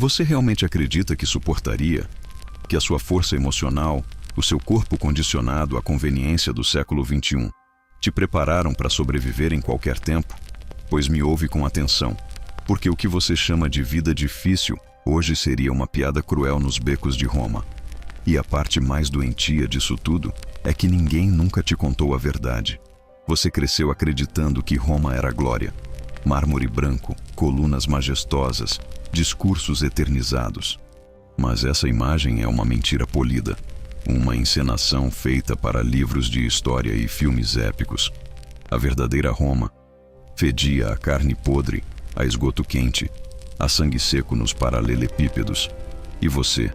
Você realmente acredita que suportaria? Que a sua força emocional, o seu corpo condicionado à conveniência do século XXI, te prepararam para sobreviver em qualquer tempo? Pois me ouve com atenção, porque o que você chama de vida difícil hoje seria uma piada cruel nos becos de Roma. E a parte mais doentia disso tudo é que ninguém nunca te contou a verdade. Você cresceu acreditando que Roma era glória. Mármore branco, colunas majestosas, discursos eternizados. Mas essa imagem é uma mentira polida, uma encenação feita para livros de história e filmes épicos. A verdadeira Roma fedia a carne podre, a esgoto quente, a sangue seco nos paralelepípedos. E você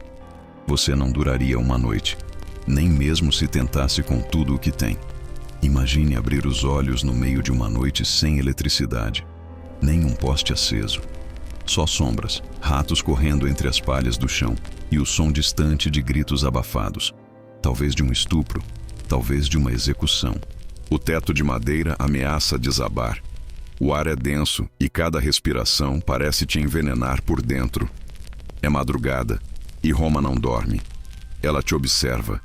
não duraria uma noite, nem mesmo se tentasse com tudo o que tem. Imagine abrir os olhos no meio de uma noite sem eletricidade, nem um poste aceso. Só sombras, ratos correndo entre as palhas do chão e o som distante de gritos abafados. Talvez de um estupro, talvez de uma execução. O teto de madeira ameaça desabar. O ar é denso e cada respiração parece te envenenar por dentro. É madrugada e Roma não dorme. Ela te observa.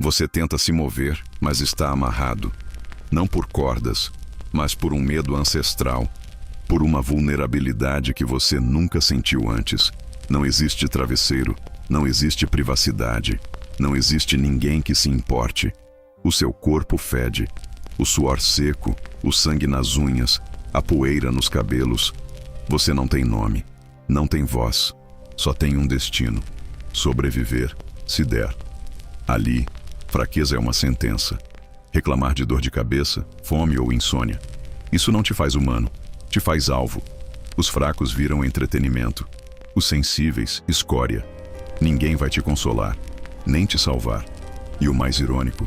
Você tenta se mover, mas está amarrado. Não por cordas, mas por um medo ancestral. Por uma vulnerabilidade que você nunca sentiu antes. Não existe travesseiro, não existe privacidade, não existe ninguém que se importe. O seu corpo fede, o suor seco, o sangue nas unhas, a poeira nos cabelos. Você não tem nome, não tem voz, só tem um destino: sobreviver, se der. Ali, fraqueza é uma sentença. Reclamar de dor de cabeça, fome ou insônia. Isso não te faz humano, te faz alvo. Os fracos viram entretenimento, os sensíveis, escória. Ninguém vai te consolar, nem te salvar. E o mais irônico,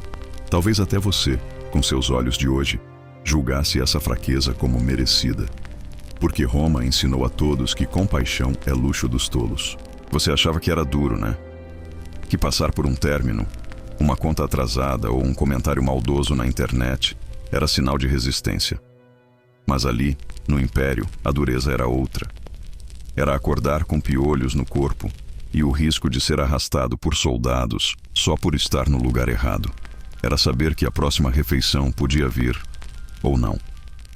talvez até você, com seus olhos de hoje, julgasse essa fraqueza como merecida. Porque Roma ensinou a todos que compaixão é luxo dos tolos. Você achava que era duro, né? Que passar por um término, uma conta atrasada ou um comentário maldoso na internet era sinal de resistência. Mas ali, no Império, a dureza era outra. Era acordar com piolhos no corpo e o risco de ser arrastado por soldados só por estar no lugar errado. Era saber que a próxima refeição podia vir ou não,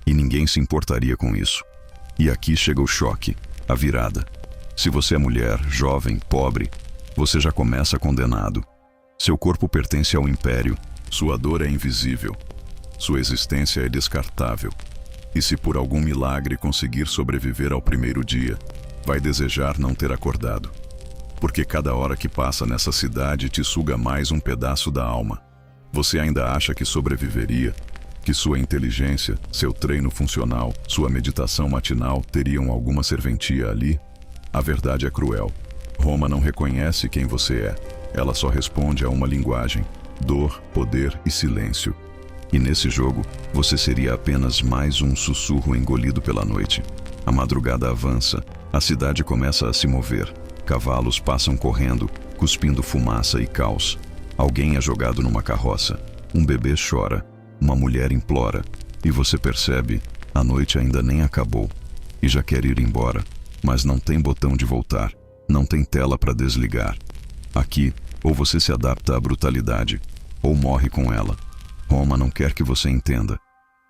e ninguém se importaria com isso. E aqui chega o choque, a virada. Se você é mulher, jovem, pobre, você já começa condenado. Seu corpo pertence ao Império, sua dor é invisível, sua existência é descartável. E se por algum milagre conseguir sobreviver ao primeiro dia, vai desejar não ter acordado. Porque cada hora que passa nessa cidade te suga mais um pedaço da alma. Você ainda acha que sobreviveria? Que sua inteligência, seu treino funcional, sua meditação matinal teriam alguma serventia ali? A verdade é cruel. Roma não reconhece quem você é. Ela só responde a uma linguagem: dor, poder e silêncio. E nesse jogo, você seria apenas mais um sussurro engolido pela noite. A madrugada avança, a cidade começa a se mover. Cavalos passam correndo, cuspindo fumaça e caos. Alguém é jogado numa carroça. Um bebê chora. Uma mulher implora. E você percebe, a noite ainda nem acabou. E já quer ir embora. Mas não tem botão de voltar. Não tem tela para desligar. Aqui, ou você se adapta à brutalidade, ou morre com ela. Roma não quer que você entenda.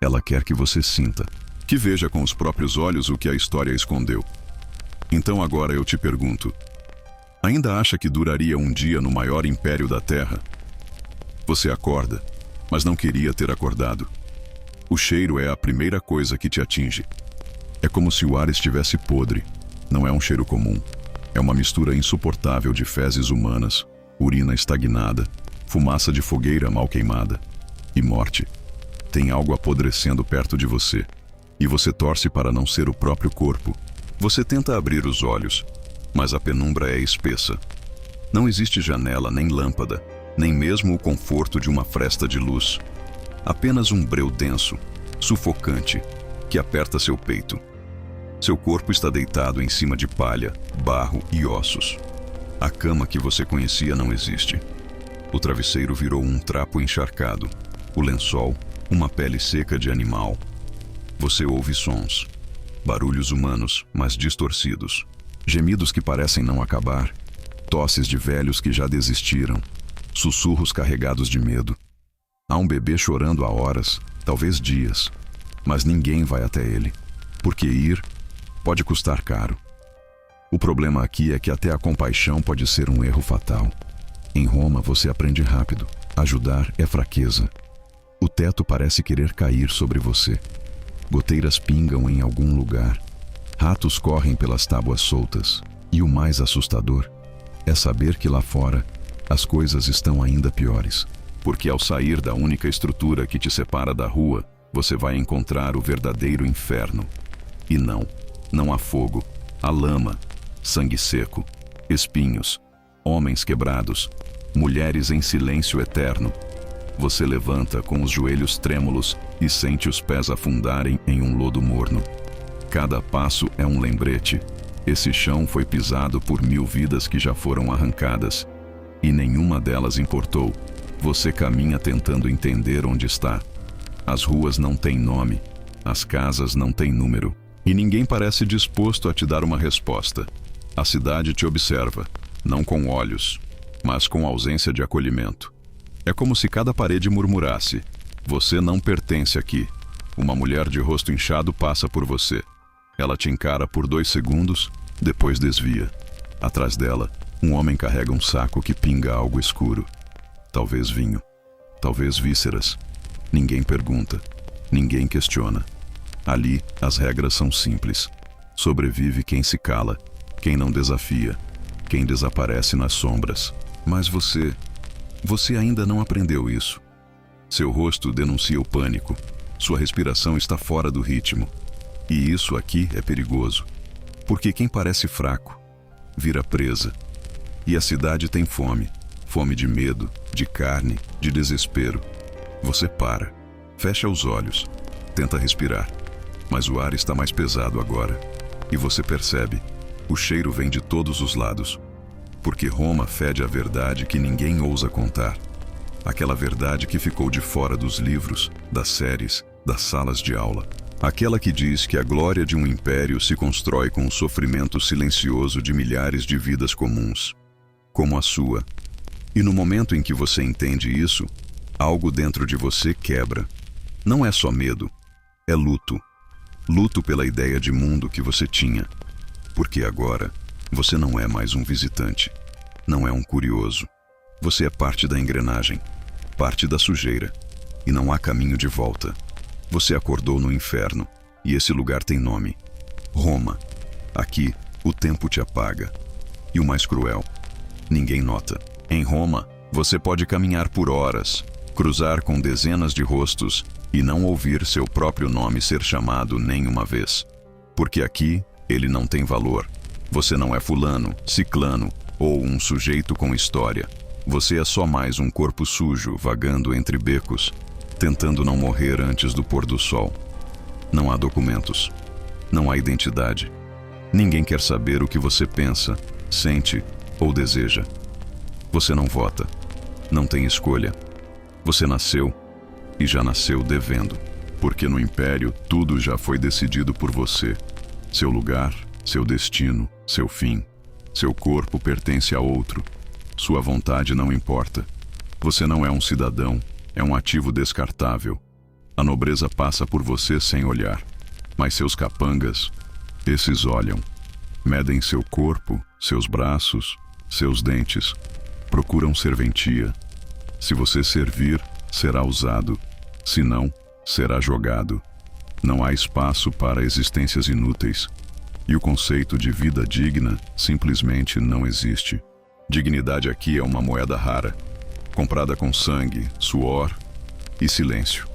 Ela quer que você sinta. Que veja com os próprios olhos o que a história escondeu. Então agora eu te pergunto: ainda acha que duraria um dia no maior império da Terra? Você acorda, mas não queria ter acordado. O cheiro é a primeira coisa que te atinge. É como se o ar estivesse podre. Não é um cheiro comum. É uma mistura insuportável de fezes humanas, urina estagnada, fumaça de fogueira mal queimada e morte. Tem algo apodrecendo perto de você, e você torce para não ser o próprio corpo. Você tenta abrir os olhos, mas a penumbra é espessa. Não existe janela nem lâmpada, nem mesmo o conforto de uma fresta de luz. Apenas um breu denso, sufocante, que aperta seu peito. Seu corpo está deitado em cima de palha, barro e ossos. A cama que você conhecia não existe. O travesseiro virou um trapo encharcado. O lençol, uma pele seca de animal. Você ouve sons. Barulhos humanos, mas distorcidos. Gemidos que parecem não acabar, tosses de velhos que já desistiram, sussurros carregados de medo. Há um bebê chorando há horas, talvez dias, mas ninguém vai até ele, porque ir pode custar caro. O problema aqui é que até a compaixão pode ser um erro fatal. Em Roma você aprende rápido. Ajudar é fraqueza. O teto parece querer cair sobre você. Goteiras pingam em algum lugar. Ratos correm pelas tábuas soltas. E o mais assustador é saber que lá fora as coisas estão ainda piores. Porque ao sair da única estrutura que te separa da rua, você vai encontrar o verdadeiro inferno. E não há fogo, há lama, sangue seco, espinhos, homens quebrados, mulheres em silêncio eterno. Você levanta com os joelhos trêmulos e sente os pés afundarem em um lodo morno. Cada passo é um lembrete. Esse chão foi pisado por 1000 vidas que já foram arrancadas. E nenhuma delas importou. Você caminha tentando entender onde está. As ruas não têm nome, as casas não têm número. E ninguém parece disposto a te dar uma resposta. A cidade te observa, não com olhos, mas com ausência de acolhimento. É como se cada parede murmurasse: você não pertence aqui. Uma mulher de rosto inchado passa por você. Ela te encara por 2 segundos, depois desvia. Atrás dela, um homem carrega um saco que pinga algo escuro. Talvez vinho, talvez vísceras. Ninguém pergunta, ninguém questiona. Ali, as regras são simples. Sobrevive quem se cala, quem não desafia, quem desaparece nas sombras. Mas você ainda não aprendeu isso. Seu rosto denuncia o pânico. Sua respiração está fora do ritmo. E isso aqui é perigoso. Porque quem parece fraco vira presa. E a cidade tem fome. Fome de medo, de carne, de desespero. Você para, fecha os olhos, tenta respirar. Mas o ar está mais pesado agora. E você percebe, o cheiro vem de todos os lados. Porque Roma fede a verdade que ninguém ousa contar. Aquela verdade que ficou de fora dos livros, das séries, das salas de aula. Aquela que diz que a glória de um império se constrói com o sofrimento silencioso de milhares de vidas comuns, como a sua. E no momento em que você entende isso, algo dentro de você quebra. Não é só medo, é luto. Luto pela ideia de mundo que você tinha. Porque agora, você não é mais um visitante. Não é um curioso. Você é parte da engrenagem, parte da sujeira. E não há caminho de volta. Você acordou no inferno, e esse lugar tem nome: Roma. Aqui, o tempo te apaga. E o mais cruel, ninguém nota. Em Roma, você pode caminhar por horas, cruzar com dezenas de rostos e não ouvir seu próprio nome ser chamado nem uma vez. Porque aqui, ele não tem valor. Você não é fulano, ciclano ou um sujeito com história. Você é só mais um corpo sujo vagando entre becos, tentando não morrer antes do pôr do sol. Não há documentos. Não há identidade. Ninguém quer saber o que você pensa, sente ou deseja. Você não vota. Não tem escolha. Você nasceu e já nasceu devendo. Porque no Império tudo já foi decidido por você. Seu lugar, seu destino, seu fim. Seu corpo pertence a outro. Sua vontade não importa. Você não é um cidadão, é um ativo descartável. A nobreza passa por você sem olhar. Mas seus capangas, esses olham. Medem seu corpo, seus braços, seus dentes. Procuram serventia. Se você servir, será usado. Se não, será jogado. Não há espaço para existências inúteis. E o conceito de vida digna simplesmente não existe. Dignidade aqui é uma moeda rara, comprada com sangue, suor e silêncio.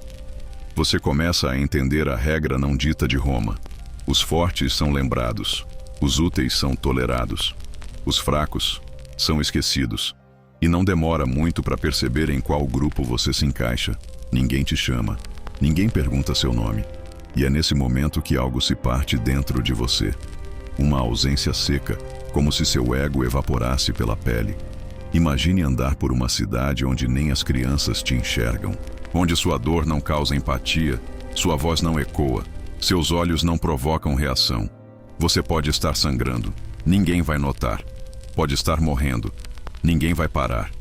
Você começa a entender a regra não dita de Roma. Os fortes são lembrados, os úteis são tolerados, os fracos são esquecidos. E não demora muito para perceber em qual grupo você se encaixa. Ninguém te chama, ninguém pergunta seu nome. E é nesse momento que algo se parte dentro de você. Uma ausência seca, como se seu ego evaporasse pela pele. Imagine andar por uma cidade onde nem as crianças te enxergam, onde sua dor não causa empatia, sua voz não ecoa, seus olhos não provocam reação. Você pode estar sangrando, Ninguém vai notar. Pode estar morrendo. Ninguém vai parar.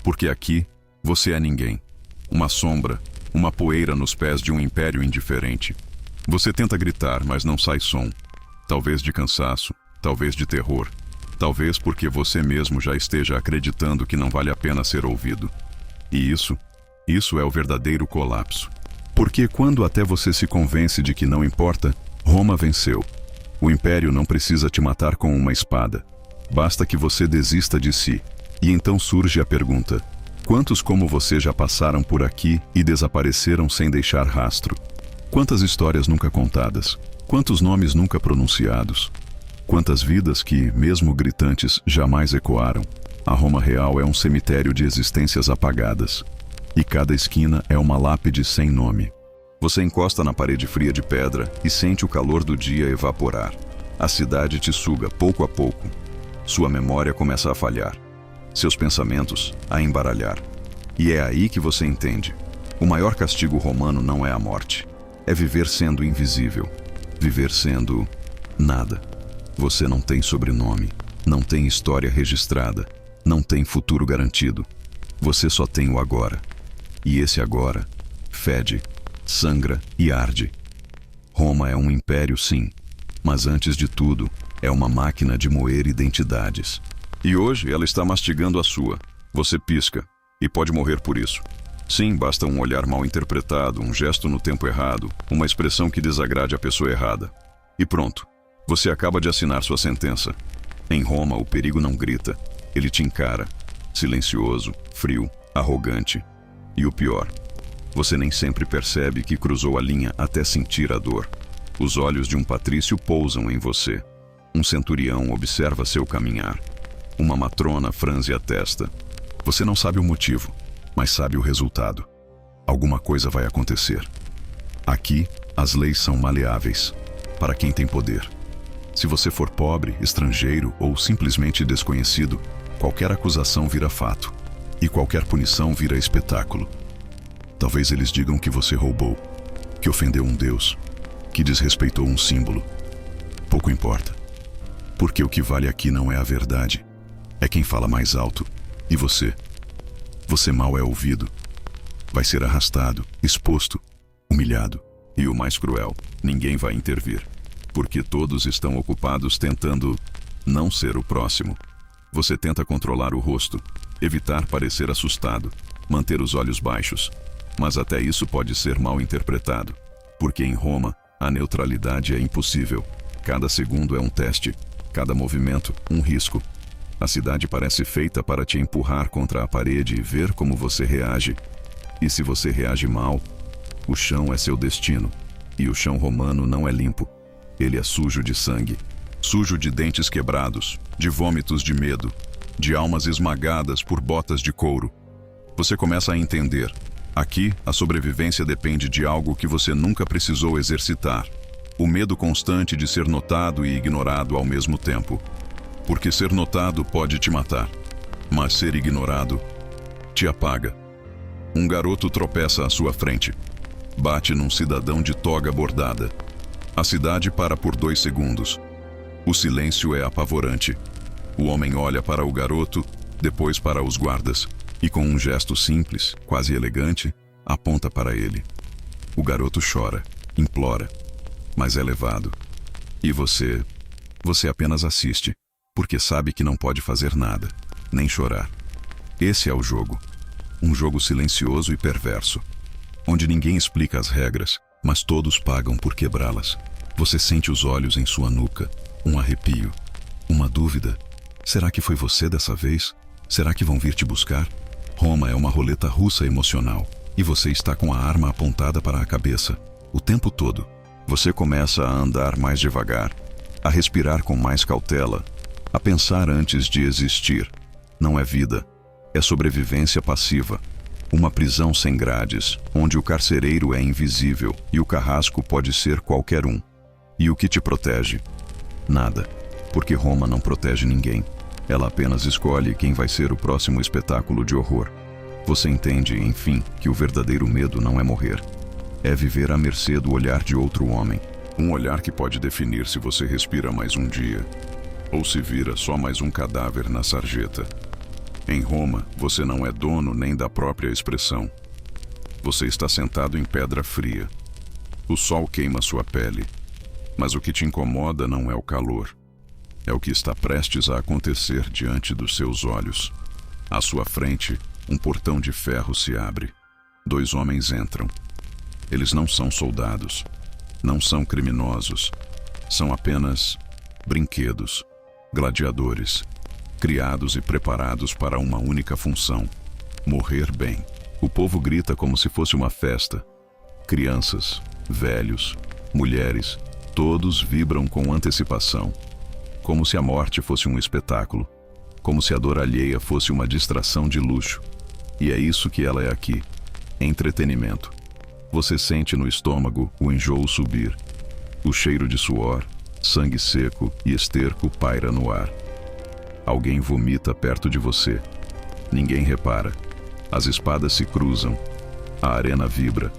Porque aqui, você é ninguém. Uma sombra, uma poeira nos pés de um império indiferente. Você tenta gritar, mas não sai som. Talvez de cansaço, talvez de terror. Talvez porque você mesmo já esteja acreditando que não vale a pena ser ouvido. E isso é o verdadeiro colapso. Porque quando até você se convence de que não importa, Roma venceu. O império não precisa te matar com uma espada. Basta que você desista de si. E então surge a pergunta: quantos como você já passaram por aqui e desapareceram sem deixar rastro? Quantas histórias nunca contadas? Quantos nomes nunca pronunciados? Quantas vidas que, mesmo gritantes, jamais ecoaram? A Roma real é um cemitério de existências apagadas. E cada esquina é uma lápide sem nome. Você encosta na parede fria de pedra e sente o calor do dia evaporar. A cidade te suga pouco a pouco. Sua memória começa a falhar. Seus pensamentos a embaralhar. E é aí que você entende. O maior castigo romano não é a morte. É viver sendo invisível. Viver sendo nada. Você não tem sobrenome. Não tem história registrada. Não tem futuro garantido. Você só tem o agora. E esse agora fede, sangra e arde. Roma é um império, sim. Mas antes de tudo, é uma máquina de moer identidades. E hoje ela está mastigando a sua. Você pisca. E pode morrer por isso. Sim, basta um olhar mal interpretado, um gesto no tempo errado, uma expressão que desagrade a pessoa errada. E pronto. Você acaba de assinar sua sentença. Em Roma, o perigo não grita. Ele te encara. Silencioso, frio, arrogante. E o pior, você nem sempre percebe que cruzou a linha até sentir a dor. Os olhos de um patrício pousam em você. Um centurião observa seu caminhar. Uma matrona franze a testa. Você não sabe o motivo, mas sabe o resultado. Alguma coisa vai acontecer. Aqui, as leis são maleáveis, para quem tem poder. Se você for pobre, estrangeiro ou simplesmente desconhecido, qualquer acusação vira fato. E qualquer punição vira espetáculo. Talvez eles digam que você roubou, que ofendeu um deus, que desrespeitou um símbolo. Pouco importa. Porque o que vale aqui não é a verdade. É quem fala mais alto. E você? Você mal é ouvido. Vai ser arrastado, exposto, humilhado. E o mais cruel, ninguém vai intervir. Porque todos estão ocupados tentando não ser o próximo. Você tenta controlar o rosto, evitar parecer assustado, manter os olhos baixos. Mas até isso pode ser mal interpretado. Porque em Roma, a neutralidade é impossível. Cada segundo é um teste, cada movimento, um risco. A cidade parece feita para te empurrar contra a parede e ver como você reage. E se você reage mal, o chão é seu destino. E o chão romano não é limpo. Ele é sujo de sangue, sujo de dentes quebrados, de vômitos de medo, de almas esmagadas por botas de couro. Você começa a entender. Aqui, a sobrevivência depende de algo que você nunca precisou exercitar. O medo constante de ser notado e ignorado ao mesmo tempo. Porque ser notado pode te matar, mas ser ignorado te apaga. Um garoto tropeça à sua frente. Bate num cidadão de toga bordada. A cidade para por 2 segundos. O silêncio é apavorante. O homem olha para o garoto, depois para os guardas, e com um gesto simples, quase elegante, aponta para ele. O garoto chora, implora, mas é levado. E você apenas assiste, porque sabe que não pode fazer nada, nem chorar. Esse é o jogo. Um jogo silencioso e perverso, onde ninguém explica as regras, mas todos pagam por quebrá-las. Você sente os olhos em sua nuca, um arrepio, uma dúvida. Será que foi você dessa vez? Será que vão vir te buscar? Roma é uma roleta russa emocional, e você está com a arma apontada para a cabeça, o tempo todo. Você começa a andar mais devagar, a respirar com mais cautela, a pensar antes de existir. Não é vida, é sobrevivência passiva. Uma prisão sem grades, onde o carcereiro é invisível e o carrasco pode ser qualquer um. E o que te protege? Nada, porque Roma não protege ninguém. Ela apenas escolhe quem vai ser o próximo espetáculo de horror. Você entende, enfim, que o verdadeiro medo não é morrer. É viver à mercê do olhar de outro homem. Um olhar que pode definir se você respira mais um dia. ou se vira só mais um cadáver na sarjeta. Em Roma, você não é dono nem da própria expressão. Você está sentado em pedra fria. O sol queima sua pele, mas o que te incomoda não é o calor. É o que está prestes a acontecer diante dos seus olhos. À sua frente, um portão de ferro se abre. 2 homens entram. Eles não são soldados, não são criminosos. São apenas brinquedos, gladiadores, criados e preparados para uma única função: morrer bem. O povo grita como se fosse uma festa. Crianças, velhos, mulheres, todos vibram com antecipação. Como se a morte fosse um espetáculo, como se a dor alheia fosse uma distração de luxo. E é isso que ela é aqui: entretenimento. Você sente no estômago o enjoo subir. O cheiro de suor, sangue seco e esterco paira no ar. Alguém vomita perto de você. Ninguém repara. As espadas se cruzam. A arena vibra.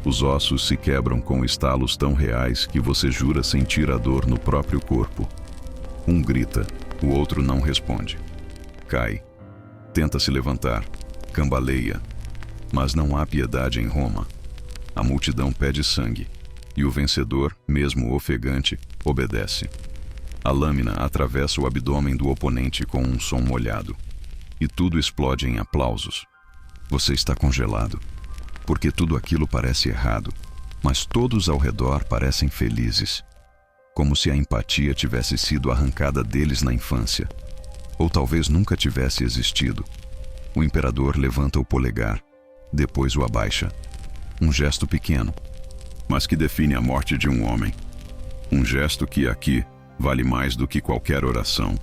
Os ossos se quebram com estalos tão reais que você jura sentir a dor no próprio corpo. Um grita, o outro não responde. Cai. Tenta se levantar. Cambaleia. Mas não há piedade em Roma. A multidão pede sangue. E o vencedor, mesmo ofegante, obedece. A lâmina atravessa o abdômen do oponente com um som molhado. E tudo explode em aplausos. Você está congelado. Porque tudo aquilo parece errado, mas todos ao redor parecem felizes. Como se a empatia tivesse sido arrancada deles na infância. Ou talvez nunca tivesse existido. O imperador levanta o polegar, depois o abaixa. Um gesto pequeno, mas que define a morte de um homem. Um gesto que aqui vale mais do que qualquer oração.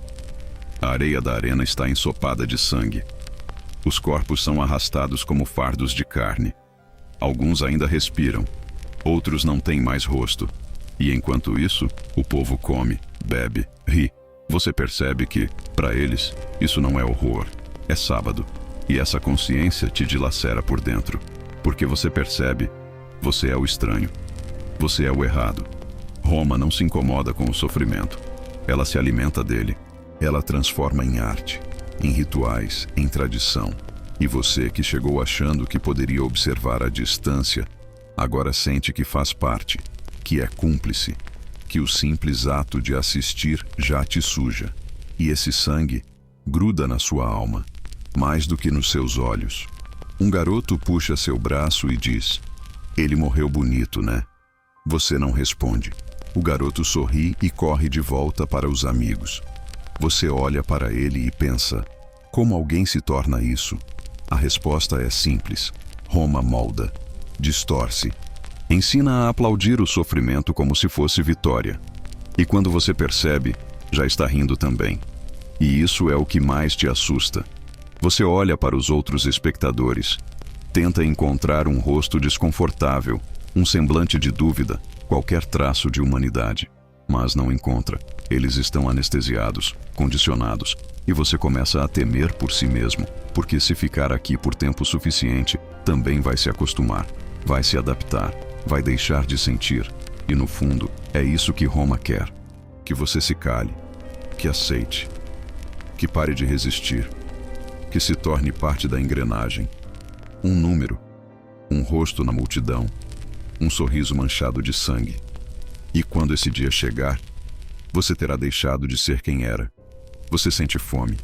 A areia da arena está ensopada de sangue. Os corpos são arrastados como fardos de carne. Alguns ainda respiram, outros não têm mais rosto. E enquanto isso, o povo come, bebe, ri. Você percebe que, para eles, isso não é horror, é sábado. E essa consciência te dilacera por dentro. Porque você percebe, você é o estranho. Você é o errado. Roma não se incomoda com o sofrimento. Ela se alimenta dele. Ela transforma em arte, em rituais, em tradição. E você, que chegou achando que poderia observar à distância, agora sente que faz parte, que é cúmplice, que o simples ato de assistir já te suja. E esse sangue gruda na sua alma, mais do que nos seus olhos. Um garoto puxa seu braço e diz: "Ele morreu bonito, né?" Você não responde. O garoto sorri e corre de volta para os amigos. Você olha para ele e pensa: como alguém se torna isso? A resposta é simples. Roma molda, distorce, ensina a aplaudir o sofrimento como se fosse vitória. E quando você percebe, já está rindo também. E isso é o que mais te assusta. Você olha para os outros espectadores, tenta encontrar um rosto desconfortável, um semblante de dúvida, qualquer traço de humanidade, mas não encontra. Eles estão anestesiados, condicionados, e você começa a temer por si mesmo, porque se ficar aqui por tempo suficiente, também vai se acostumar, vai se adaptar, vai deixar de sentir. E no fundo, é isso que Roma quer: que você se cale, que aceite, que pare de resistir, que se torne parte da engrenagem. Um número, um rosto na multidão, um sorriso manchado de sangue. E quando esse dia chegar, você terá deixado de ser quem era. Você sente fome,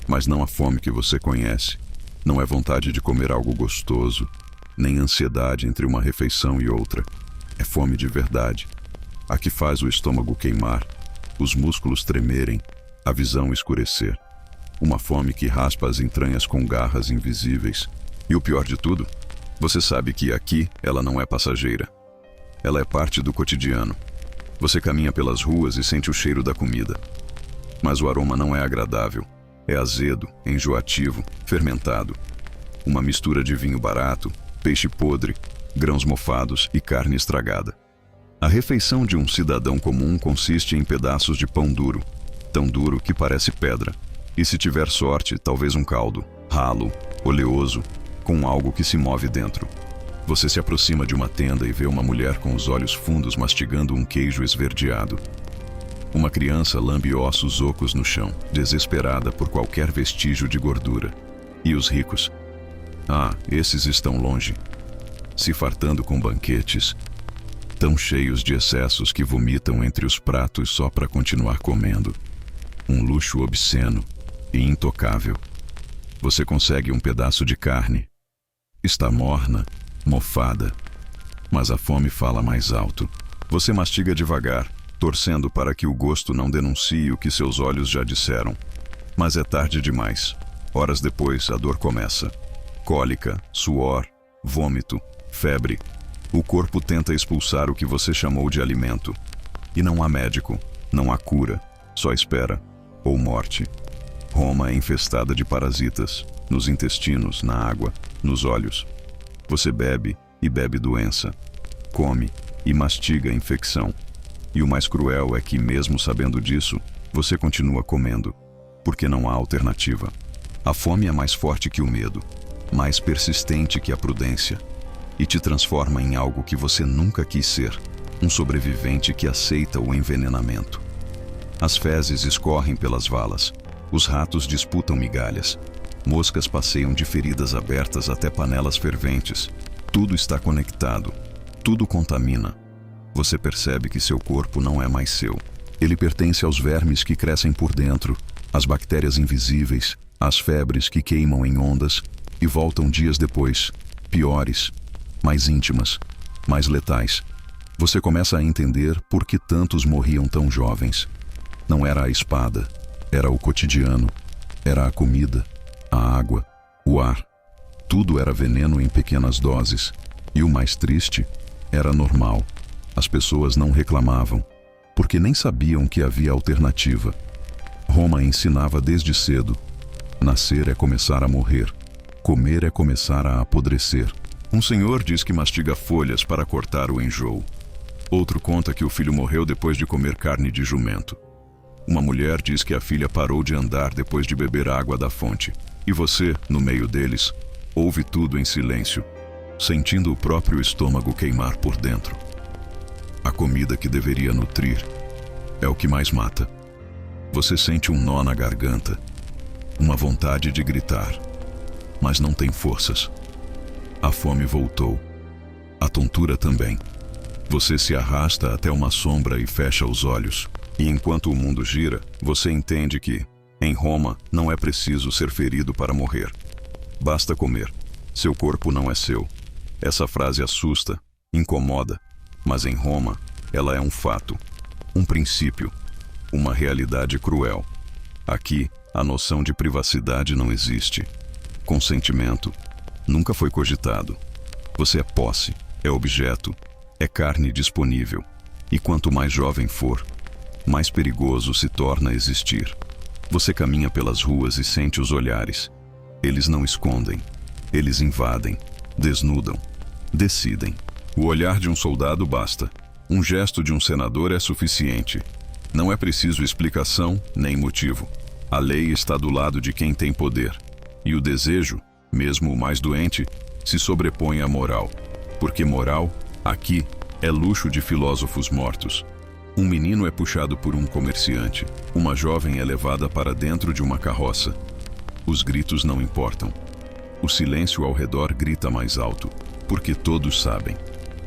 mas não a fome que você conhece. Não é vontade de comer algo gostoso, nem ansiedade entre uma refeição e outra. É fome de verdade, a que faz o estômago queimar, os músculos tremerem, a visão escurecer. Uma fome que raspa as entranhas com garras invisíveis. E o pior de tudo, você sabe que aqui ela não é passageira. Ela é parte do cotidiano. Você caminha pelas ruas e sente o cheiro da comida. Mas o aroma não é agradável. É azedo, enjoativo, fermentado. Uma mistura de vinho barato, peixe podre, grãos mofados e carne estragada. A refeição de um cidadão comum consiste em pedaços de pão duro, tão duro que parece pedra. E se tiver sorte, talvez um caldo, ralo, oleoso, com algo que se move dentro. Você se aproxima de uma tenda e vê uma mulher com os olhos fundos mastigando um queijo esverdeado. Uma criança lambe ossos ocos no chão, desesperada por qualquer vestígio de gordura. E os ricos? Ah, esses estão longe, se fartando com banquetes, tão cheios de excessos que vomitam entre os pratos só para continuar comendo. Um luxo obsceno e intocável. Você consegue um pedaço de carne. Está morna, mofada, mas a fome fala mais alto. Você mastiga devagar, torcendo para que o gosto não denuncie o que seus olhos já disseram. Mas é tarde demais. Horas depois, a dor começa. Cólica, suor, vômito, febre. O corpo tenta expulsar o que você chamou de alimento. E não há médico, não há cura, só espera. Ou morte. Roma é infestada de parasitas, nos intestinos, na água, nos olhos. Você bebe e bebe doença. Come e mastiga a infecção. E o mais cruel é que, mesmo sabendo disso, você continua comendo, porque não há alternativa. A fome é mais forte que o medo, mais persistente que a prudência, e te transforma em algo que você nunca quis ser, um sobrevivente que aceita o envenenamento. As fezes escorrem pelas valas, os ratos disputam migalhas, moscas passeiam de feridas abertas até panelas ferventes. Tudo está conectado, tudo contamina. Você percebe que seu corpo não é mais seu. Ele pertence aos vermes que crescem por dentro, às bactérias invisíveis, às febres que queimam em ondas e voltam dias depois, piores, mais íntimas, mais letais. Você começa a entender por que tantos morriam tão jovens. Não era a espada, era o cotidiano, era a comida, a água, o ar. Tudo era veneno em pequenas doses. E o mais triste, era normal. As pessoas não reclamavam, porque nem sabiam que havia alternativa. Roma ensinava desde cedo: nascer é começar a morrer, comer é começar a apodrecer. Um senhor diz que mastiga folhas para cortar o enjoo. Outro conta que o filho morreu depois de comer carne de jumento. Uma mulher diz que a filha parou de andar depois de beber água da fonte. E você, no meio deles, ouve tudo em silêncio, sentindo o próprio estômago queimar por dentro. A comida que deveria nutrir é o que mais mata. Você sente um nó na garganta, uma vontade de gritar, mas não tem forças. A fome voltou. A tontura também. Você se arrasta até uma sombra e fecha os olhos. E enquanto o mundo gira, você entende que, em Roma, não é preciso ser ferido para morrer. Basta comer. Seu corpo não é seu. Essa frase assusta, incomoda, mas em Roma, ela é um fato, um princípio, uma realidade cruel. Aqui, a noção de privacidade não existe. Consentimento nunca foi cogitado. Você é posse, é objeto, é carne disponível. E quanto mais jovem for, mais perigoso se torna existir. Você caminha pelas ruas e sente os olhares. Eles não escondem, eles invadem, desnudam, decidem. O olhar de um soldado basta. Um gesto de um senador é suficiente. Não é preciso explicação nem motivo. A lei está do lado de quem tem poder. E o desejo, mesmo o mais doente, se sobrepõe à moral. Porque moral, aqui, é luxo de filósofos mortos. Um menino é puxado por um comerciante. Uma jovem é levada para dentro de uma carroça. Os gritos não importam. O silêncio ao redor grita mais alto, porque todos sabem.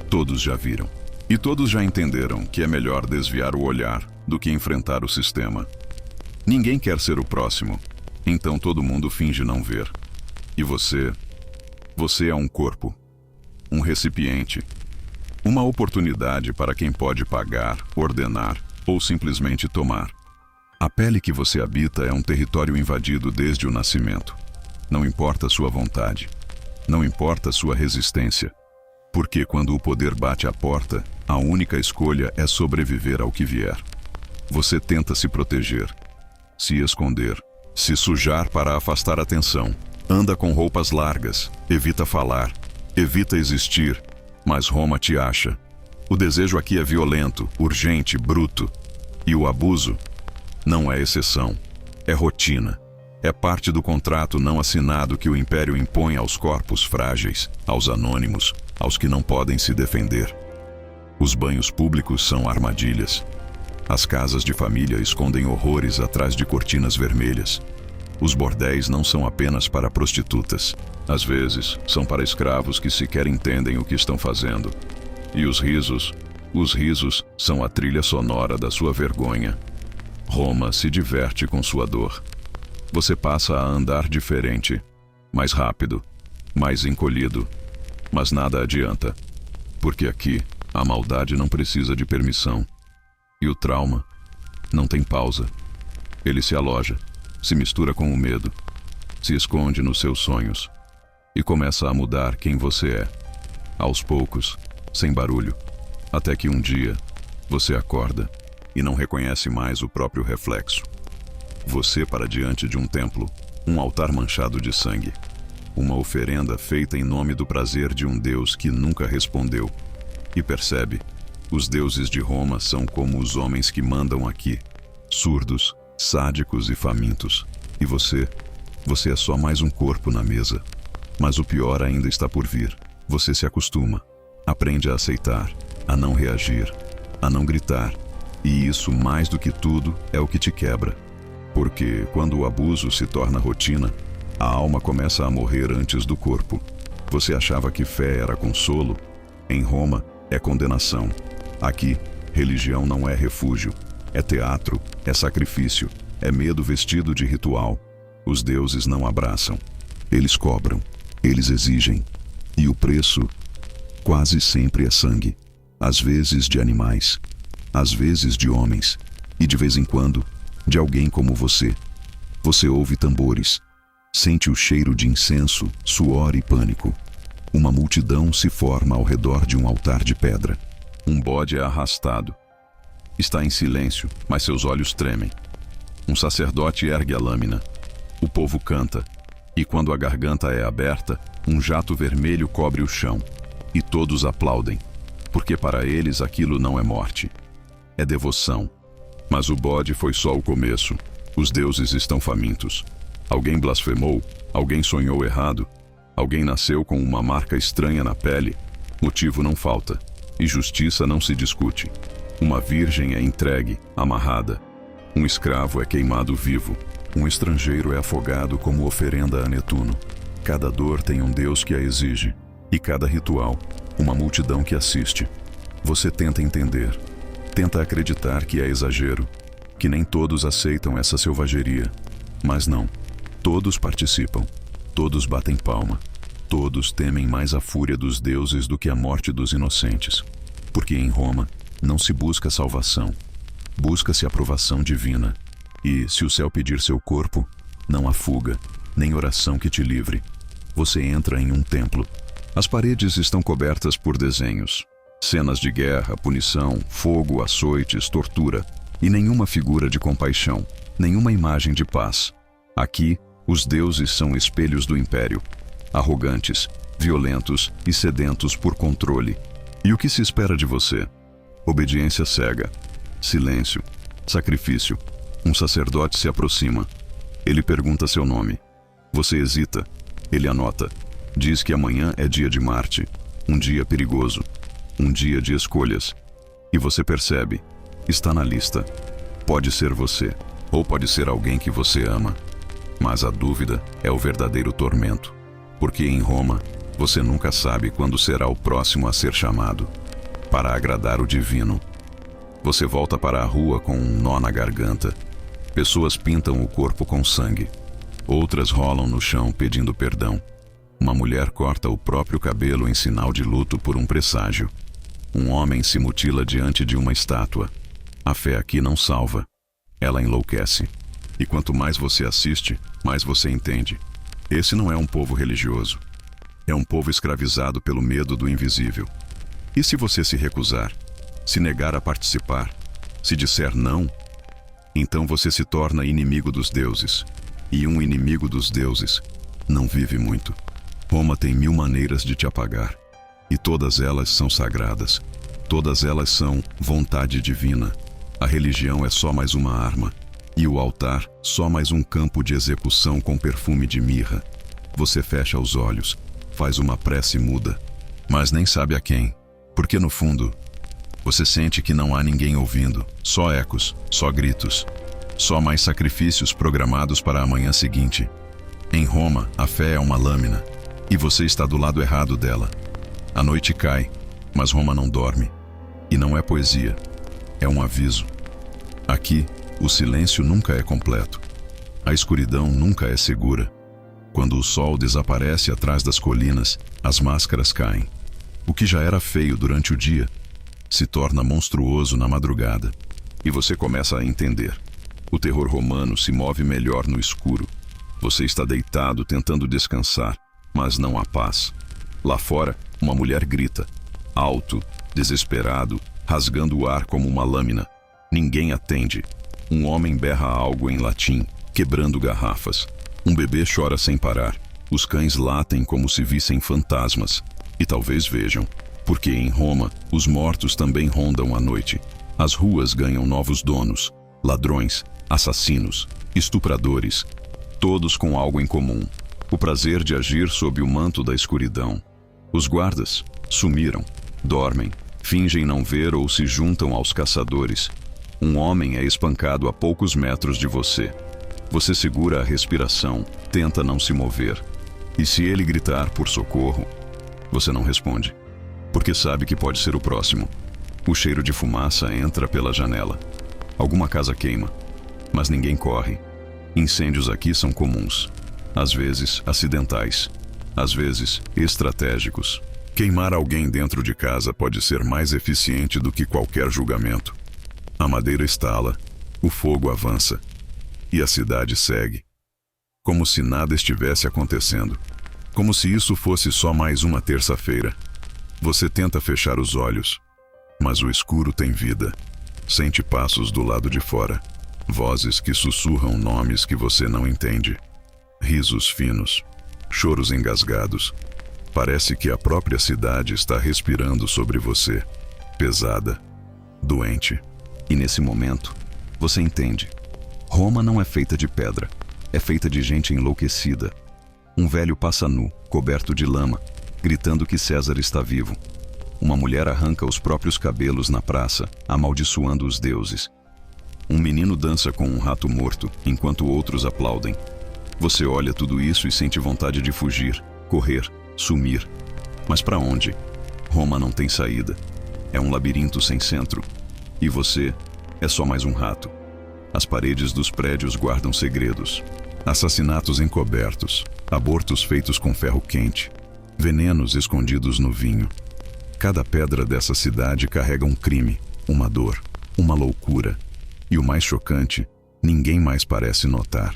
Todos já viram. E todos já entenderam que é melhor desviar o olhar do que enfrentar o sistema. Ninguém quer ser o próximo, então todo mundo finge não ver. E você é um corpo, um recipiente, uma oportunidade para quem pode pagar, ordenar ou simplesmente tomar. A pele que você habita é um território invadido desde o nascimento. Não importa sua vontade, não importa sua resistência, porque quando o poder bate à porta, a única escolha é sobreviver ao que vier. Você tenta se proteger, se esconder, se sujar para afastar atenção. Anda com roupas largas, evita falar, evita existir, mas Roma te acha. O desejo aqui é violento, urgente, bruto. E o abuso não é exceção, é rotina. É parte do contrato não assinado que o Império impõe aos corpos frágeis, aos anônimos, aos que não podem se defender. Os banhos públicos são armadilhas. As casas de família escondem horrores atrás de cortinas vermelhas. Os bordéis não são apenas para prostitutas. Às vezes, são para escravos que sequer entendem o que estão fazendo. E os risos são a trilha sonora da sua vergonha. Roma se diverte com sua dor. Você passa a andar diferente, mais rápido, mais encolhido. Mas nada adianta, porque aqui a maldade não precisa de permissão. E o trauma não tem pausa. Ele se aloja, se mistura com o medo, se esconde nos seus sonhos e começa a mudar quem você é, aos poucos, sem barulho, até que um dia você acorda e não reconhece mais o próprio reflexo. Você para diante de um templo, um altar manchado de sangue, uma oferenda feita em nome do prazer de um Deus que nunca respondeu, e percebe: os deuses de Roma são como os homens que mandam aqui, surdos, sádicos e famintos. E você é só mais um corpo na mesa. Mas o pior ainda está por vir. Você se acostuma, aprende a aceitar, a não reagir, a não gritar. E isso, mais do que tudo, é o que te quebra. Porque quando o abuso se torna rotina, a alma começa a morrer antes do corpo. Você achava que fé era consolo? Em Roma, é condenação. Aqui, religião não é refúgio. É teatro, é sacrifício, é medo vestido de ritual. Os deuses não abraçam. Eles cobram, eles exigem. E o preço quase sempre é sangue. Às vezes de animais, às vezes de homens, e de vez em quando, de alguém como você. Você ouve tambores, sente o cheiro de incenso, suor e pânico. Uma multidão se forma ao redor de um altar de pedra. Um bode é arrastado. Está em silêncio, mas seus olhos tremem. Um sacerdote ergue a lâmina. O povo canta, e quando a garganta é aberta, um jato vermelho cobre o chão. E todos aplaudem, porque para eles aquilo não é morte. É devoção. Mas o bode foi só o começo. Os deuses estão famintos. Alguém blasfemou, alguém sonhou errado, alguém nasceu com uma marca estranha na pele. Motivo não falta, e justiça não se discute. Uma virgem é entregue, amarrada. Um escravo é queimado vivo. Um estrangeiro é afogado como oferenda a Netuno. Cada dor tem um Deus que a exige, e cada ritual, uma multidão que assiste. Você tenta entender, tenta acreditar que é exagero, que nem todos aceitam essa selvageria. Mas não. Todos participam, todos batem palma, todos temem mais a fúria dos deuses do que a morte dos inocentes. Porque em Roma não se busca salvação, busca-se aprovação divina. E, se o céu pedir seu corpo, não há fuga, nem oração que te livre. Você entra em um templo. As paredes estão cobertas por desenhos, cenas de guerra, punição, fogo, açoites, tortura, e nenhuma figura de compaixão, nenhuma imagem de paz. Aqui, os deuses são espelhos do império, arrogantes, violentos e sedentos por controle. E o que se espera de você? Obediência cega, silêncio, sacrifício. Um sacerdote se aproxima. Ele pergunta seu nome. Você hesita. Ele anota. Diz que amanhã é dia de Marte, um dia perigoso, um dia de escolhas. E você percebe, está na lista. Pode ser você, ou pode ser alguém que você ama. Mas a dúvida é o verdadeiro tormento. Porque em Roma, você nunca sabe quando será o próximo a ser chamado. Para agradar o divino. Você volta para a rua com um nó na garganta. Pessoas pintam o corpo com sangue. Outras rolam no chão pedindo perdão. Uma mulher corta o próprio cabelo em sinal de luto por um presságio. Um homem se mutila diante de uma estátua. A fé aqui não salva. Ela enlouquece. E quanto mais você assiste, mais você entende. Esse não é um povo religioso. É um povo escravizado pelo medo do invisível. E se você se recusar, se negar a participar, se disser não, então você se torna inimigo dos deuses. E um inimigo dos deuses não vive muito. Roma tem 1000 maneiras de te apagar. E todas elas são sagradas. Todas elas são vontade divina. A religião é só mais uma arma. E o altar, só mais um campo de execução com perfume de mirra. Você fecha os olhos, faz uma prece muda, mas nem sabe a quem. Porque no fundo, Você sente que não há ninguém ouvindo, só ecos, só gritos, só mais sacrifícios programados para a manhã seguinte. Em Roma, a fé é uma lâmina, e você está do lado errado dela. A noite cai, mas Roma não dorme. E não é poesia, é um aviso. Aqui, o silêncio nunca é completo. A escuridão nunca é segura. Quando o sol desaparece atrás das colinas, as máscaras caem. O que já era feio durante o dia se torna monstruoso na madrugada. E você começa a entender. O terror romano se move melhor no escuro. Você está deitado tentando descansar, mas não há paz. Lá fora, uma mulher grita, alto, desesperado, rasgando o ar como uma lâmina. Ninguém atende. Um homem berra algo em latim, quebrando garrafas. Um bebê chora sem parar. Os cães latem como se vissem fantasmas. E talvez vejam, porque em Roma, os mortos também rondam à noite. As ruas ganham novos donos, ladrões, assassinos, estupradores, todos com algo em comum: o prazer de agir sob o manto da escuridão. Os guardas sumiram, dormem, fingem não ver ou se juntam aos caçadores. Um homem é espancado a poucos metros de você. Você segura a respiração, tenta não se mover. E se ele gritar por socorro, você não responde, porque sabe que pode ser o próximo. O cheiro de fumaça entra pela janela. Alguma casa queima, mas ninguém corre. Incêndios aqui são comuns, às vezes acidentais, às vezes estratégicos. Queimar alguém dentro de casa pode ser mais eficiente do que qualquer julgamento. A madeira estala, o fogo avança, e a cidade segue. Como se nada estivesse acontecendo. Como se isso fosse só mais uma terça-feira. Você tenta fechar os olhos, mas o escuro tem vida. Sente passos do lado de fora, vozes que sussurram nomes que você não entende. Risos finos, choros engasgados. Parece que a própria cidade está respirando sobre você, pesada, doente. E nesse momento, você entende. Roma não é feita de pedra, é feita de gente enlouquecida. Um velho passa nu, coberto de lama, gritando que César está vivo. Uma mulher arranca os próprios cabelos na praça, amaldiçoando os deuses. Um menino dança com um rato morto, enquanto outros aplaudem. Você olha tudo isso e sente vontade de fugir, correr, sumir. Mas para onde? Roma não tem saída. É um labirinto sem centro. E você é só mais um rato. As paredes dos prédios guardam segredos. Assassinatos encobertos, abortos feitos com ferro quente, venenos escondidos no vinho. Cada pedra dessa cidade carrega um crime, uma dor, uma loucura. E o mais chocante, ninguém mais parece notar.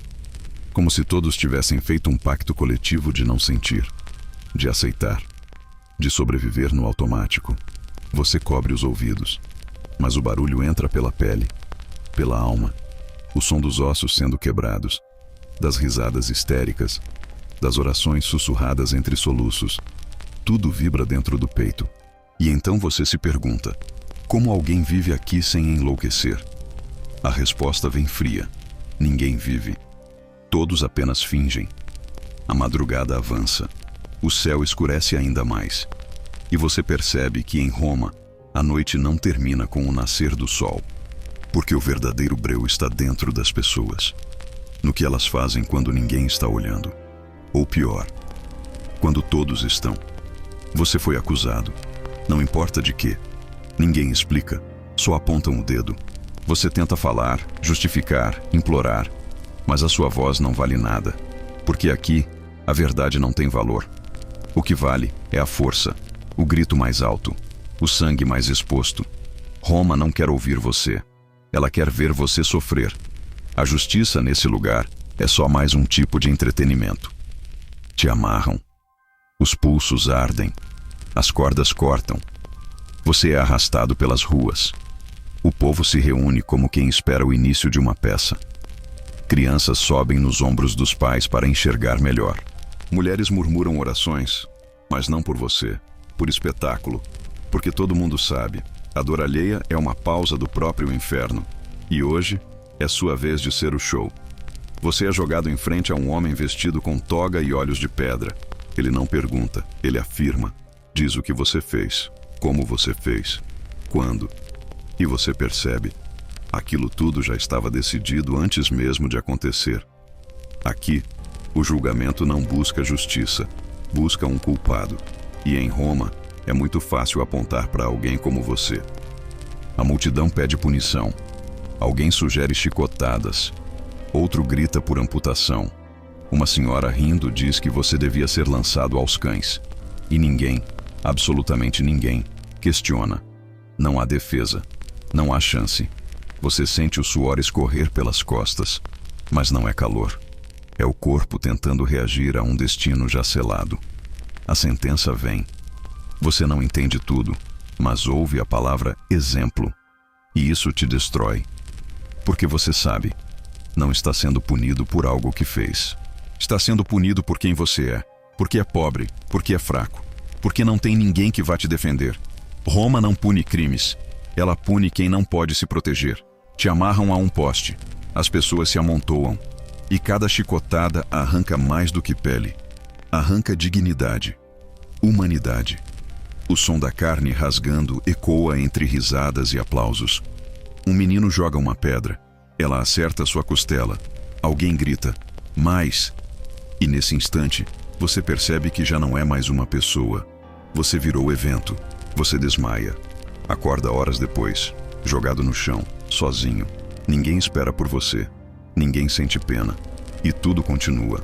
Como se todos tivessem feito um pacto coletivo de não sentir, de aceitar, de sobreviver no automático. Você cobre os ouvidos, mas o barulho entra pela pele, pela alma. O som dos ossos sendo quebrados, das risadas histéricas, das orações sussurradas entre soluços. Tudo vibra dentro do peito. E então você se pergunta: como alguém vive aqui sem enlouquecer? A resposta vem fria: ninguém vive. Todos apenas fingem. A madrugada avança. O céu escurece ainda mais. E você percebe que em Roma, a noite não termina com o nascer do sol. Porque o verdadeiro breu está dentro das pessoas. No que elas fazem quando ninguém está olhando. Ou pior, quando todos estão. Você foi acusado. Não importa de quê. Ninguém explica. Só apontam o dedo. Você tenta falar, justificar, implorar. Mas a sua voz não vale nada. Porque aqui, a verdade não tem valor. O que vale é a força, o grito mais alto, o sangue mais exposto. Roma não quer ouvir você. Ela quer ver você sofrer. A justiça nesse lugar é só mais um tipo de entretenimento. Te amarram. Os pulsos ardem. As cordas cortam. Você é arrastado pelas ruas. O povo se reúne como quem espera o início de uma peça. Crianças sobem nos ombros dos pais para enxergar melhor. Mulheres murmuram orações, mas não por você, por espetáculo. Porque todo mundo sabe, a dor alheia é uma pausa do próprio inferno. E hoje é sua vez de ser o show. Você é jogado em frente a um homem vestido com toga e olhos de pedra. Ele não pergunta, ele afirma. Diz o que você fez, como você fez, quando. E você percebe, aquilo tudo já estava decidido antes mesmo de acontecer. Aqui, o julgamento não busca justiça, busca um culpado. E em Roma, é muito fácil apontar para alguém como você. A multidão pede punição. Alguém sugere chicotadas. Outro grita por amputação. Uma senhora rindo diz que você devia ser lançado aos cães. E ninguém, absolutamente ninguém, questiona. Não há defesa. Não há chance. Você sente o suor escorrer pelas costas, mas não é calor. É o corpo tentando reagir a um destino já selado. A sentença vem. Você não entende tudo, mas ouve a palavra exemplo. E isso te destrói. Porque você sabe, não está sendo punido por algo que fez. Está sendo punido por quem você é. Porque é pobre, porque é fraco. Porque não tem ninguém que vá te defender. Roma não pune crimes. Ela pune quem não pode se proteger. Te amarram a um poste. As pessoas se amontoam. E cada chicotada arranca mais do que pele. Arranca dignidade. Humanidade. O som da carne rasgando ecoa entre risadas e aplausos. Um menino joga uma pedra. Ela acerta sua costela. Alguém grita, mais. E nesse instante, você percebe que já não é mais uma pessoa. Você virou evento. Você desmaia. Acorda horas depois, jogado no chão, sozinho. Ninguém espera por você. Ninguém sente pena. E tudo continua.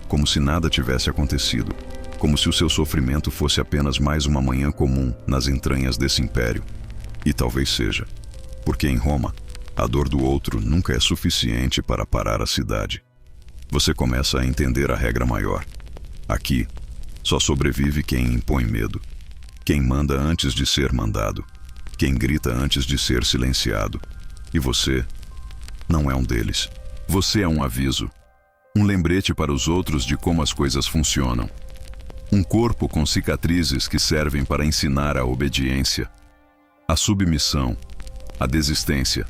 Como se nada tivesse acontecido. Como se o seu sofrimento fosse apenas mais uma manhã comum nas entranhas desse império. E talvez seja. Porque em Roma, a dor do outro nunca é suficiente para parar a cidade. Você começa a entender a regra maior. Aqui, só sobrevive quem impõe medo. Quem manda antes de ser mandado. Quem grita antes de ser silenciado. E você não é um deles. Você é um aviso. Um lembrete para os outros de como as coisas funcionam. Um corpo com cicatrizes que servem para ensinar a obediência. A submissão. A desistência.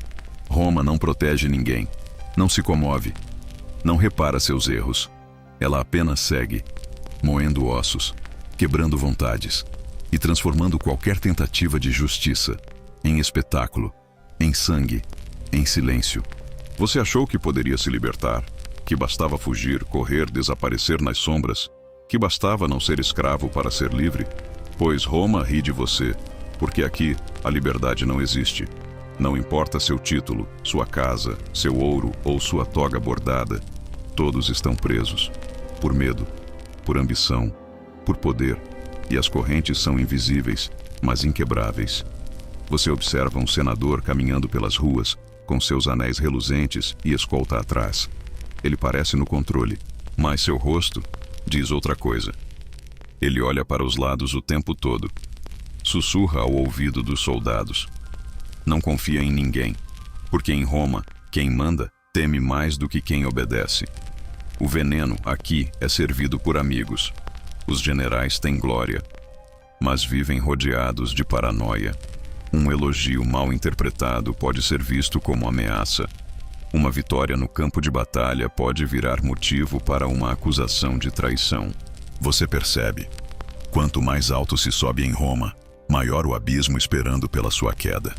Roma não protege ninguém. Não se comove. Não repara seus erros. Ela apenas segue, moendo ossos, quebrando vontades e transformando qualquer tentativa de justiça em espetáculo, em sangue, em silêncio. Você achou que poderia se libertar, que bastava fugir, correr, desaparecer nas sombras, que bastava não ser escravo para ser livre? Pois Roma ri de você, porque aqui a liberdade não existe. Não importa seu título, sua casa, seu ouro ou sua toga bordada, todos estão presos. Por medo, por ambição, por poder, e as correntes são invisíveis, mas inquebráveis. Você observa um senador caminhando pelas ruas, com seus anéis reluzentes e escolta atrás. Ele parece no controle, mas seu rosto diz outra coisa. Ele olha para os lados o tempo todo. Sussurra ao ouvido dos soldados. Não confia em ninguém, porque em Roma, quem manda teme mais do que quem obedece. O veneno aqui é servido por amigos. Os generais têm glória, mas vivem rodeados de paranoia. Um elogio mal interpretado pode ser visto como ameaça. Uma vitória no campo de batalha pode virar motivo para uma acusação de traição. Você percebe? Quanto mais alto se sobe em Roma, maior o abismo esperando pela sua queda.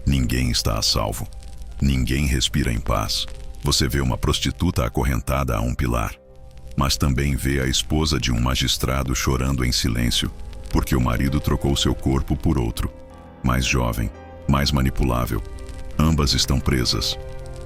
Ninguém está a salvo. Ninguém respira em paz. Você vê uma prostituta acorrentada a um pilar, mas também vê a esposa de um magistrado chorando em silêncio, porque o marido trocou seu corpo por outro, mais jovem, mais manipulável. Ambas estão presas,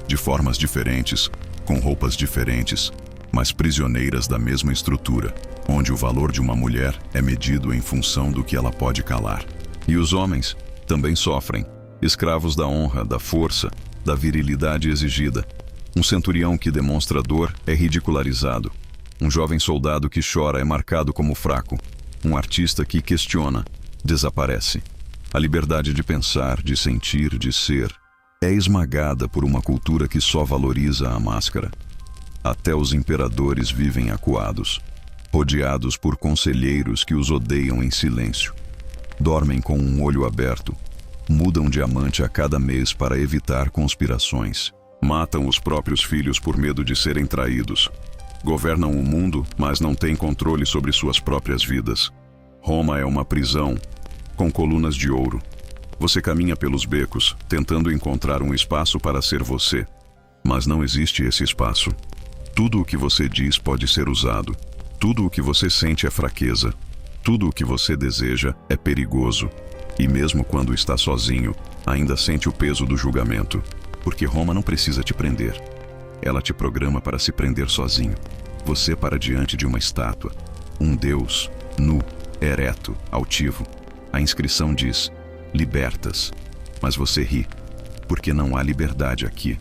de formas diferentes, com roupas diferentes, mas prisioneiras da mesma estrutura, onde o valor de uma mulher é medido em função do que ela pode calar. E os homens também sofrem, escravos da honra, da força, da virilidade exigida. Um centurião que demonstra dor é ridicularizado. Um jovem soldado que chora é marcado como fraco. Um artista que questiona desaparece. A liberdade de pensar, de sentir, de ser é esmagada por uma cultura que só valoriza a máscara. Até os imperadores vivem acuados, rodeados por conselheiros que os odeiam em silêncio. Dormem com um olho aberto, mudam diamante a cada mês para evitar conspirações. Matam os próprios filhos por medo de serem traídos. Governam o mundo, mas não têm controle sobre suas próprias vidas. Roma é uma prisão, com colunas de ouro. Você caminha pelos becos, tentando encontrar um espaço para ser você. Mas não existe esse espaço. Tudo o que você diz pode ser usado. Tudo o que você sente é fraqueza. Tudo o que você deseja é perigoso. E mesmo quando está sozinho, ainda sente o peso do julgamento. Porque Roma não precisa te prender. Ela te programa para se prender sozinho. Você para diante de uma estátua. Um Deus, nu, ereto, altivo. A inscrição diz: libertas. Mas você ri, porque não há liberdade aqui.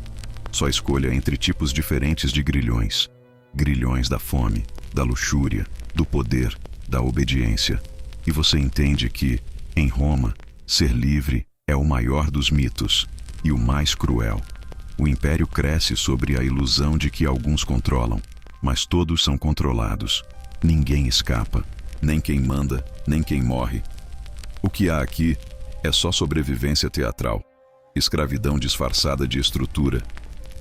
Só escolha entre tipos diferentes de grilhões. Grilhões da fome, da luxúria, do poder, da obediência. E você entende que, em Roma, ser livre é o maior dos mitos e o mais cruel. O império cresce sobre a ilusão de que alguns controlam, mas todos são controlados. Ninguém escapa, nem quem manda, nem quem morre. O que há aqui é só sobrevivência teatral, escravidão disfarçada de estrutura,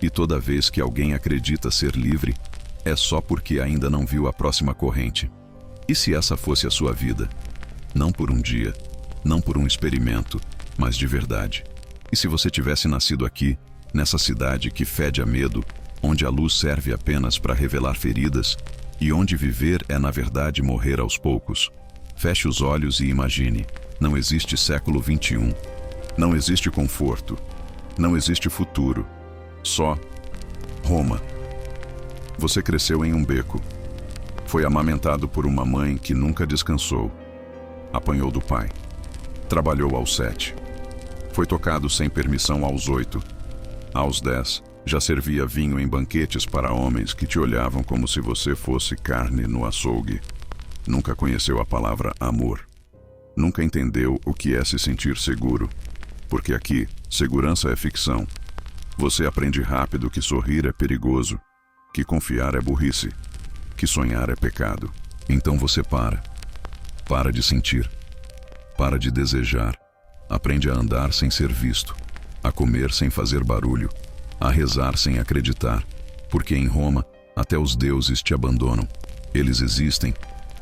e toda vez que alguém acredita ser livre, é só porque ainda não viu a próxima corrente. E se essa fosse a sua vida? Não por um dia, não por um experimento, mas de verdade. E se você tivesse nascido aqui, nessa cidade que fede a medo, onde a luz serve apenas para revelar feridas, e onde viver é na verdade morrer aos poucos? Feche os olhos e imagine. Não existe século XXI. Não existe conforto. Não existe futuro. Só Roma. Você cresceu em um beco. Foi amamentado por uma mãe que nunca descansou. Apanhou do pai. Trabalhou aos 7. Foi tocado sem permissão aos 8. Aos 10, já servia vinho em banquetes para homens que te olhavam como se você fosse carne no açougue. Nunca conheceu a palavra amor. Nunca entendeu o que é se sentir seguro. Porque aqui, segurança é ficção. Você aprende rápido que sorrir é perigoso, que confiar é burrice, que sonhar é pecado. Então você para. Para de sentir. Para de desejar. Aprende a andar sem ser visto, a comer sem fazer barulho, a rezar sem acreditar. Porque em Roma, até os deuses te abandonam. Eles existem,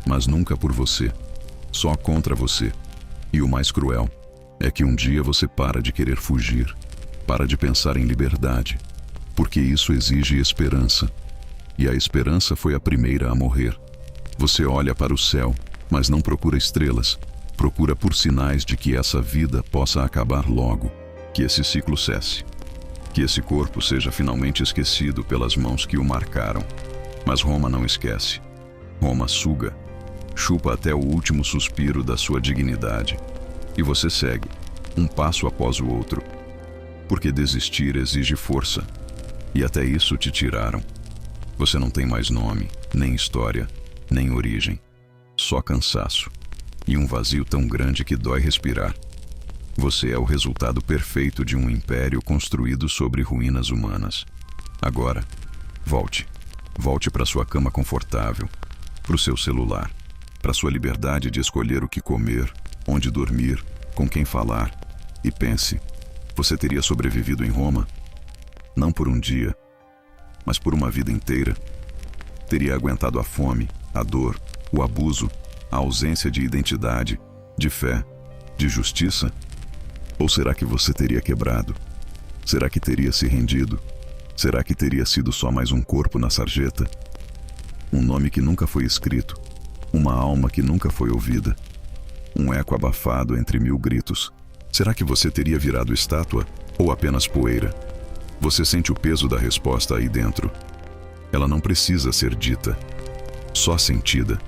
mas nunca por você. Só contra você. E o mais cruel é que um dia você para de querer fugir, para de pensar em liberdade, porque isso exige esperança. E a esperança foi a primeira a morrer. Você olha para o céu, mas não procura estrelas. Procura por sinais de que essa vida possa acabar logo, que esse ciclo cesse, que esse corpo seja finalmente esquecido pelas mãos que o marcaram. Mas Roma não esquece. Roma suga. Chupa até o último suspiro da sua dignidade. E você segue, um passo após o outro. Porque desistir exige força. E até isso te tiraram. Você não tem mais nome, nem história, nem origem. Só cansaço. E um vazio tão grande que dói respirar. Você é o resultado perfeito de um império construído sobre ruínas humanas. Agora, volte. Volte para sua cama confortável, para o seu celular, para sua liberdade de escolher o que comer, onde dormir, com quem falar. E pense, você teria sobrevivido em Roma? Não por um dia, mas por uma vida inteira. Teria aguentado a fome, a dor, o abuso, a ausência de identidade, de fé, de justiça? Ou será que você teria quebrado? Será que teria se rendido? Será que teria sido só mais um corpo na sarjeta? Um nome que nunca foi escrito, uma alma que nunca foi ouvida, um eco abafado entre 1000 gritos. Será que você teria virado estátua ou apenas poeira? Você sente o peso da resposta aí dentro. Ela não precisa ser dita, só sentida.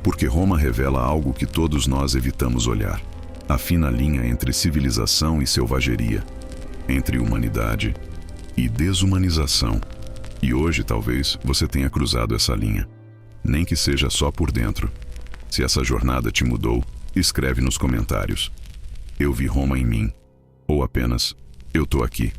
Porque Roma revela algo que todos nós evitamos olhar. A fina linha entre civilização e selvageria, entre humanidade e desumanização. E hoje talvez você tenha cruzado essa linha, nem que seja só por dentro. Se essa jornada te mudou, escreve nos comentários: eu vi Roma em mim, ou apenas: eu tô aqui.